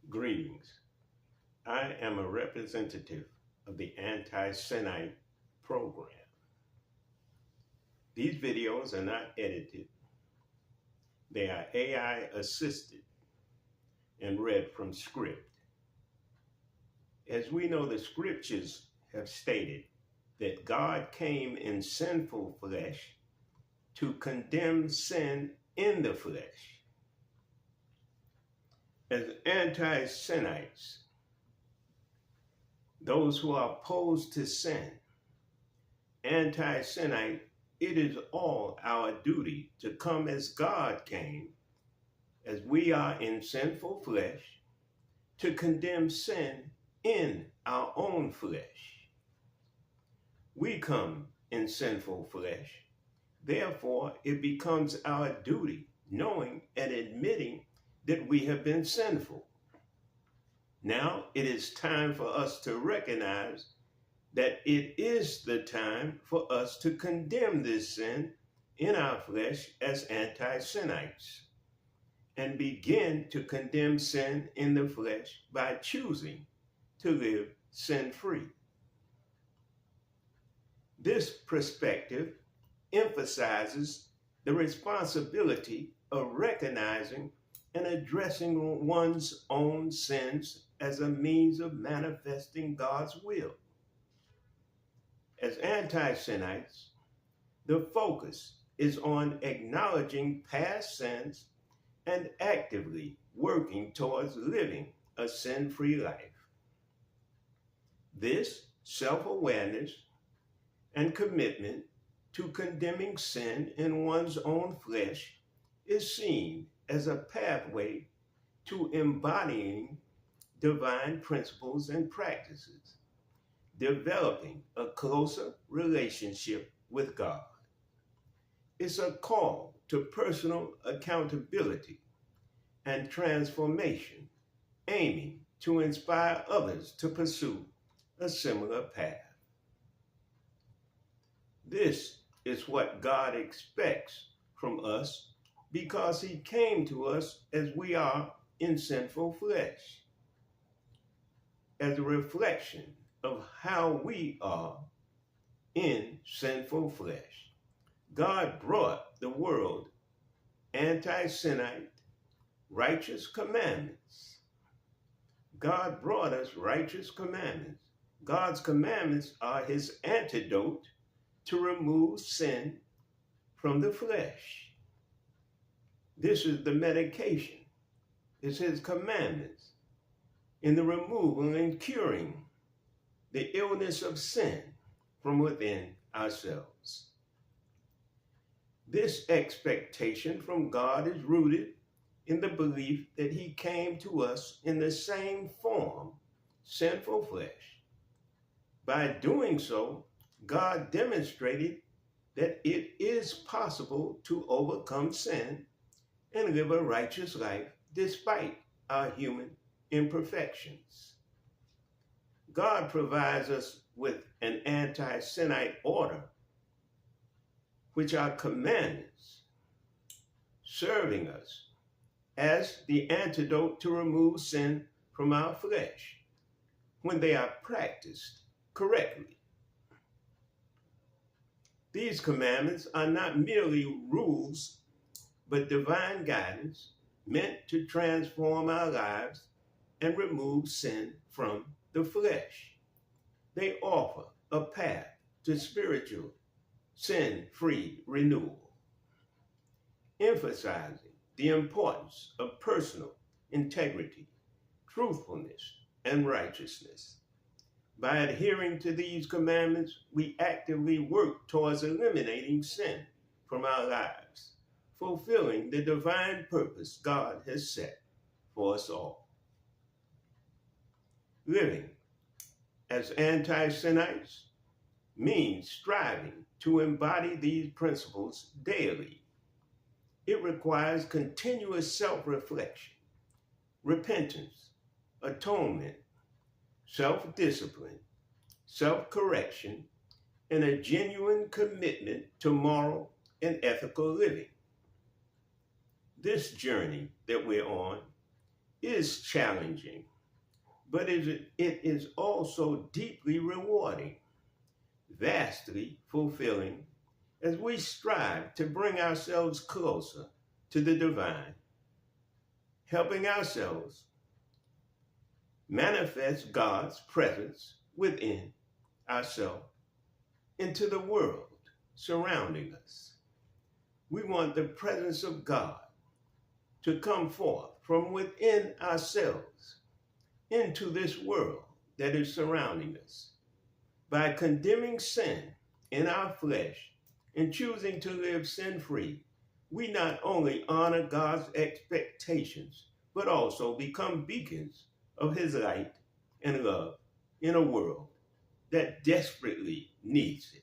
Greetings. I am a representative of the Anti-Semite program. These videos are not edited. They are AI assisted and read from script. As we know, the scriptures have stated that God came in sinful flesh to condemn sin in the flesh. As anti-Semites, those who are opposed to sin, anti-Semite, it is all our duty to come as God came, as we are in sinful flesh, to condemn sin in our own flesh. We come in sinful flesh. Therefore, it becomes our duty, knowing and admitting that we have been sinful. Now it is time for us to recognize that it is the time for us to condemn this sin in our flesh as anti-Semites and begin to condemn sin in the flesh by choosing to live sin-free. This perspective emphasizes the responsibility of recognizing and addressing one's own sins as a means of manifesting God's will. As anti-Semites, the focus is on acknowledging past sins and actively working towards living a sin-free life. This self-awareness and commitment to condemning sin in one's own flesh is seen as a pathway to embodying divine principles and practices, developing a closer relationship with God. It's a call to personal accountability and transformation, aiming to inspire others to pursue a similar path. This is what God expects from us because he came to us as we are in sinful flesh, as a reflection of how we are in sinful flesh. God brought the world anti-Semite righteous commandments. God brought us righteous commandments. God's commandments are his antidote to remove sin from the flesh. This is the medication. It's his commandments in the removal and curing the illness of sin from within ourselves. This expectation from God is rooted in the belief that he came to us in the same form, sinful flesh. By doing so, God demonstrated that it is possible to overcome sin and live a righteous life despite our human imperfections. God provides us with an anti-Semite order, which are commandments, serving us as the antidote to remove sin from our flesh when they are practiced correctly. These commandments are not merely rules, but divine guidance meant to transform our lives and remove sin from the flesh. They offer a path to spiritual, sin-free renewal, emphasizing the importance of personal integrity, truthfulness, and righteousness. By adhering to these commandments, we actively work towards eliminating sin from our lives, fulfilling the divine purpose God has set for us all. Living as anti-Semites means striving to embody these principles daily. It requires continuous self-reflection, repentance, atonement, self-discipline, self-correction, and a genuine commitment to moral and ethical living. This journey that we're on is challenging, but it is also deeply rewarding, vastly fulfilling, as we strive to bring ourselves closer to the divine, helping ourselves manifest God's presence within ourselves into the world surrounding us. We want the presence of God to come forth from within ourselves into this world that is surrounding us. By condemning sin in our flesh and choosing to live sin-free, we not only honor God's expectations, but also become beacons of his light and love in a world that desperately needs it.